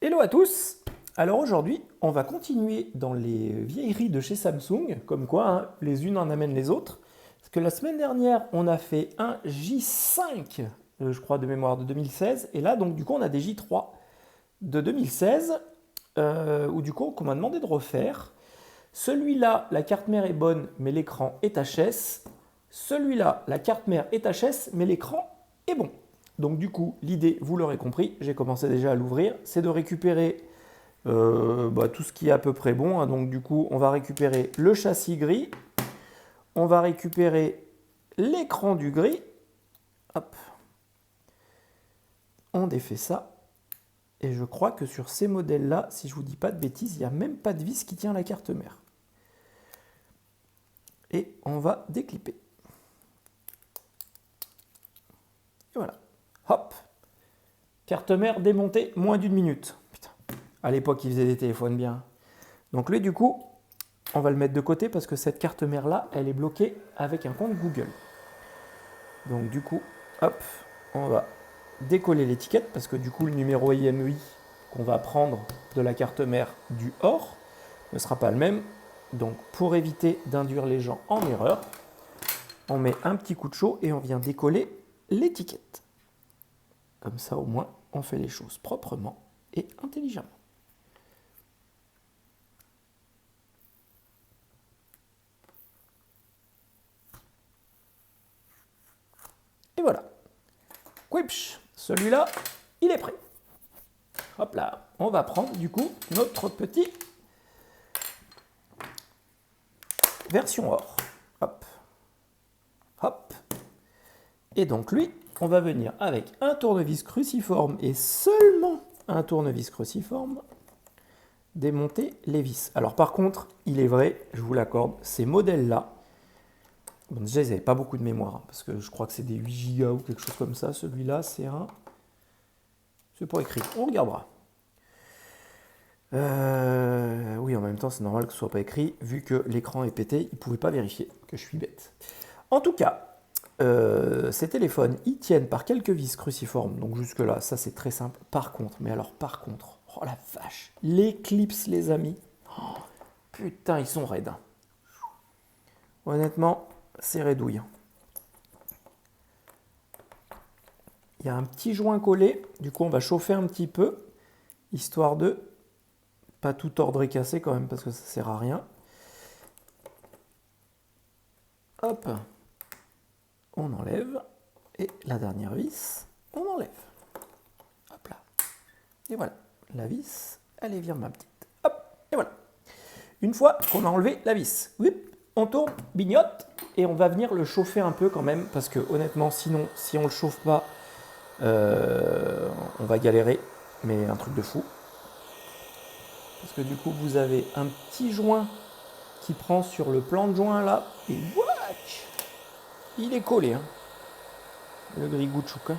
Hello à tous! Alors aujourd'hui, on va continuer dans les vieilleries de chez Samsung, comme quoi hein, les unes en amènent les autres. Parce que la semaine dernière, on a fait un J5, je crois de mémoire, de 2016. Et là, donc du coup, on a des J3 de 2016, où du coup, qu'on m'a demandé de refaire. Celui-là, la carte mère est bonne, mais l'écran est HS. Celui-là, la carte mère est HS, mais l'écran est bon. Donc du coup, l'idée, vous l'aurez compris, j'ai commencé déjà à l'ouvrir, c'est de récupérer tout ce qui est à peu près bon. Hein. Donc du coup, on va récupérer le châssis gris, on va récupérer l'écran du gris. Hop. On défait ça. Et je crois que sur ces modèles-là, si je ne vous dis pas de bêtises, il n'y a même pas de vis qui tient la carte mère. Et on va déclipper. Et voilà. Hop. Carte mère démontée, moins d'une minute. Putain. À l'époque, ils faisaient des téléphones bien. Donc lui, du coup, on va le mettre de côté parce que cette carte mère-là, elle est bloquée avec un compte Google. Donc du coup, hop, on va décoller l'étiquette parce que du coup, le numéro IMEI qu'on va prendre de la carte mère du hors ne sera pas le même. Donc pour éviter d'induire les gens en erreur, on met un petit coup de chaud et on vient décoller l'étiquette. Comme ça, au moins, on fait les choses proprement et intelligemment. Et voilà. Quipch, celui-là, il est prêt. Hop là, on va prendre du coup notre petit version or. Hop, hop. Et donc lui, on va venir avec un tournevis cruciforme et seulement un tournevis cruciforme démonter les vis. Alors par contre, il est vrai, je vous l'accorde, ces modèles-là, bon, déjà ils n'avaient pas beaucoup de mémoire, hein, parce que je crois que c'est des 8 Go ou quelque chose comme ça. Celui-là, c'est un... C'est pas écrit, on regardera. Oui, en même temps, c'est normal que ce soit pas écrit, vu que l'écran est pété, il ne pouvait pas vérifier que je suis bête. En tout cas, ces téléphones, ils tiennent par quelques vis cruciformes, donc jusque-là, ça c'est très simple. Par contre, oh la vache, les clips, les amis, oh, putain, ils sont raides. Honnêtement, c'est raidouille. Il y a un petit joint collé, du coup on va chauffer un petit peu, histoire de pas tout tordre et casser quand même, parce que ça sert à rien. Hop, on enlève, et la dernière vis, on enlève. Hop là. Et voilà, la vis, allez, viens ma petite. Hop, et voilà. Une fois qu'on a enlevé la vis, on tourne, bignotte, et on va venir le chauffer un peu quand même, parce que honnêtement, sinon, si on ne le chauffe pas, on va galérer, mais un truc de fou. Parce que du coup, vous avez un petit joint qui prend sur le plan de joint là, et watch, il est collé, hein, le grigouchouk. Hein.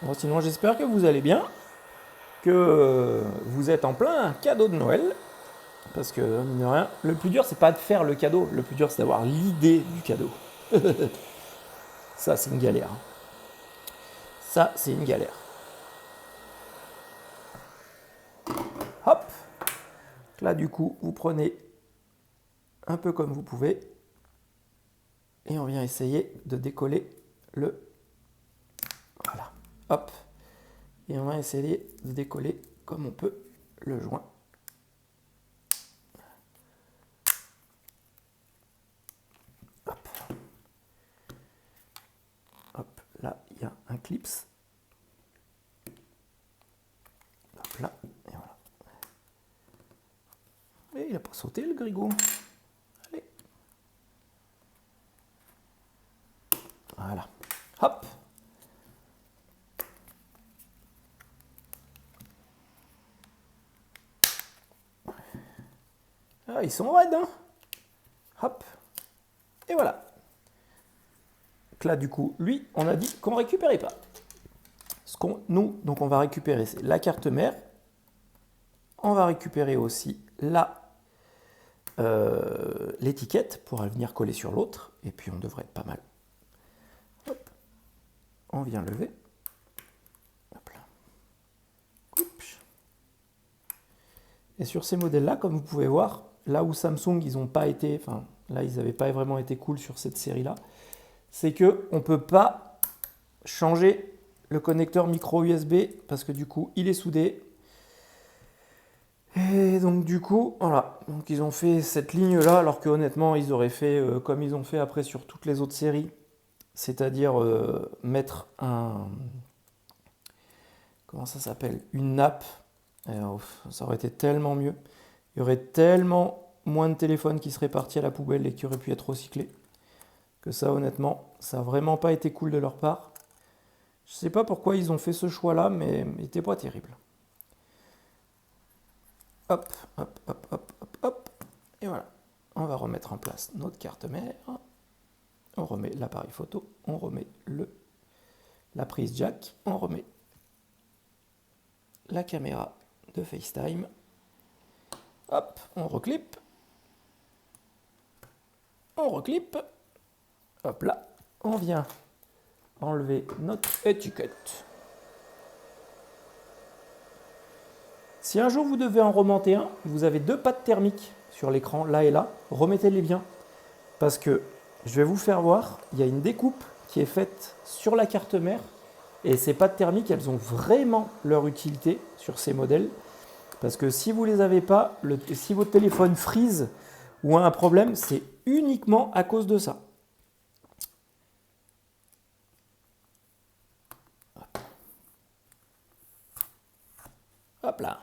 Bon, sinon, j'espère que vous allez bien, que vous êtes en plein cadeau de Noël. Parce que, mine de rien, le plus dur, c'est pas de faire le cadeau. Le plus dur, c'est d'avoir l'idée du cadeau. Ça, c'est une galère. Ça, c'est une galère. Hop. Là, du coup, vous prenez un peu comme vous pouvez. Et on vient essayer de décoller le... Voilà. Hop. Et on va essayer de décoller comme on peut le joint. Hop. Hop. Là, il y a un clips. Hop là. Et voilà. Et il n'a pas sauté le grigou. Allez. Voilà. Hop. Ah, ils sont raides, hein. Hop. Et voilà. Donc là, du coup, lui, on a dit qu'on ne récupérait pas. Nous, donc on va récupérer la carte mère. On va récupérer aussi l'étiquette pour venir coller sur l'autre. Et puis, on devrait être pas mal. on vient lever. Hop là. Oups. Et sur ces modèles-là, comme vous pouvez voir, là où Samsung, ils n'ont pas été, enfin, là, ils n'avaient pas vraiment été cool sur cette série-là, c'est qu'on ne peut pas changer le connecteur micro USB parce que du coup, il est soudé. Et donc du coup, voilà, donc ils ont fait cette ligne-là, alors que honnêtement, ils auraient fait comme ils ont fait après sur toutes les autres séries, c'est-à-dire mettre un, comment ça s'appelle, une nappe. Et, ça aurait été tellement mieux. Il y aurait tellement moins de téléphones qui seraient partis à la poubelle et qui auraient pu être recyclés. Que ça, honnêtement, ça n'a vraiment pas été cool de leur part. Je ne sais pas pourquoi ils ont fait ce choix-là, mais il n'était pas terrible. Hop, hop, hop, hop, hop, hop. Et voilà. On va remettre en place notre carte mère. On remet l'appareil photo. On remet la prise jack. On remet la caméra de FaceTime. Hop, on reclippe. On reclippe. Hop là. On vient enlever notre étiquette. Si un jour vous devez en remonter un, vous avez 2 pattes thermiques sur l'écran, là et là, remettez-les bien. Parce que je vais vous faire voir, il y a une découpe qui est faite sur la carte mère. Et ces pattes thermiques, elles ont vraiment leur utilité sur ces modèles. Parce que si vous ne les avez pas, si votre téléphone freeze ou a un problème, c'est uniquement à cause de ça. Hop là.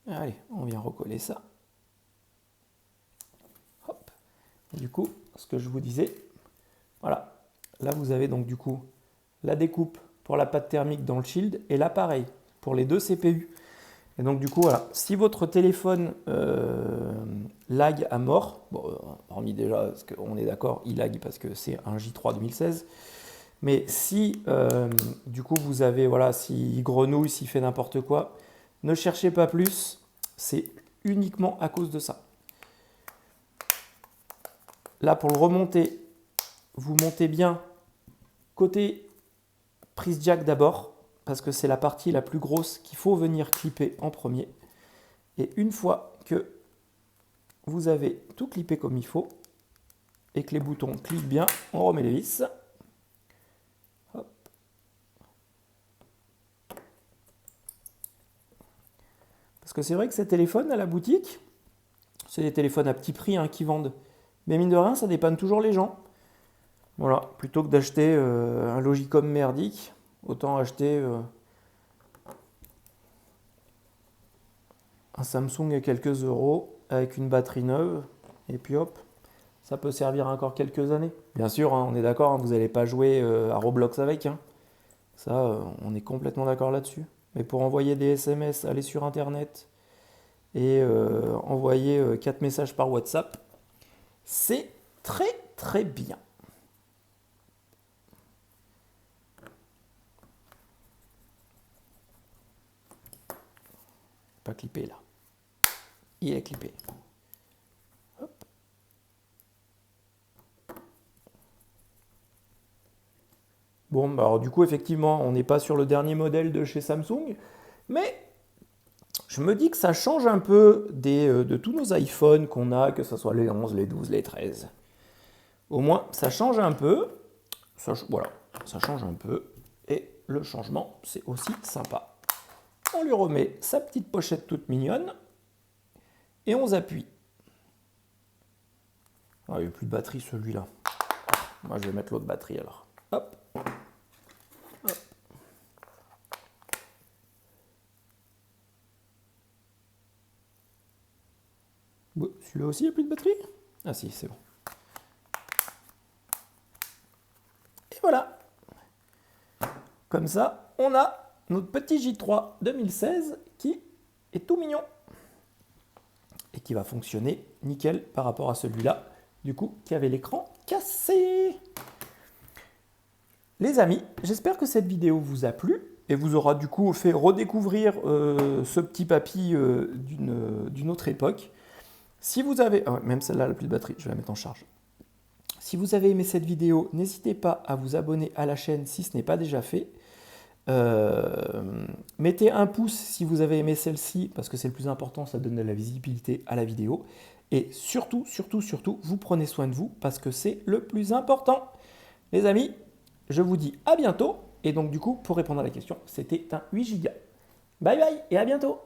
Allez, on vient recoller ça. Hop. Et du coup, ce que je vous disais, voilà. Là, vous avez donc du coup la découpe pour la patte thermique dans le shield et là, pareil, pour les 2 CPU. Et donc du coup, voilà, si votre téléphone lag à mort, bon, hormis déjà, parce qu'on est d'accord, il lag parce que c'est un J3 2016, mais si du coup vous avez, voilà, s'il grenouille, s'il fait n'importe quoi, ne cherchez pas plus, c'est uniquement à cause de ça. Là, pour le remonter, vous montez bien côté prise jack d'abord, parce que c'est la partie la plus grosse qu'il faut venir clipper en premier. Et une fois que vous avez tout clippé comme il faut, et que les boutons cliquent bien, on remet les vis. Hop. Parce que c'est vrai que ces téléphones à la boutique, c'est des téléphones à petit prix qui vendent. Mais mine de rien, ça dépanne toujours les gens. Voilà, plutôt que d'acheter un Logicom merdique, autant acheter un Samsung à quelques euros avec une batterie neuve. Et puis hop, ça peut servir encore quelques années. Bien sûr, on est d'accord, vous n'allez pas jouer à Roblox avec. Ça, on est complètement d'accord là-dessus. Mais pour envoyer des SMS, aller sur Internet et envoyer 4 messages par WhatsApp, c'est très très bien. Pas clippé là. Il est clippé. Hop. Bon, bah alors du coup, effectivement, on n'est pas sur le dernier modèle de chez Samsung, mais je me dis que ça change un peu de tous nos iPhones qu'on a, que ce soit les 11, les 12, les 13. Au moins, ça change un peu. Voilà, ça change un peu. Et le changement, c'est aussi sympa. On lui remet sa petite pochette toute mignonne. Et on appuie. Ah, il n'y a plus de batterie celui-là. Moi, je vais mettre l'autre batterie alors. Hop. Hop. Bon, celui-là aussi, il n'y a plus de batterie? Ah si, c'est bon. Et voilà. Comme ça, on a notre petit J3 2016 qui est tout mignon. Et qui va fonctionner nickel par rapport à celui-là, du coup, qui avait l'écran cassé. Les amis, j'espère que cette vidéo vous a plu et vous aura du coup fait redécouvrir ce petit papy d'une autre époque. Si vous avez... Ah ouais, même celle-là, elle n'a plus de batterie, je vais la mettre en charge. Si vous avez aimé cette vidéo, n'hésitez pas à vous abonner à la chaîne si ce n'est pas déjà fait. Mettez un pouce si vous avez aimé celle-ci, parce que c'est le plus important, ça donne de la visibilité à la vidéo. Et surtout, surtout, surtout, vous prenez soin de vous, parce que c'est le plus important. Les amis, je vous dis à bientôt. Et donc du coup, pour répondre à la question, c'était un 8 Go. Bye bye et à bientôt.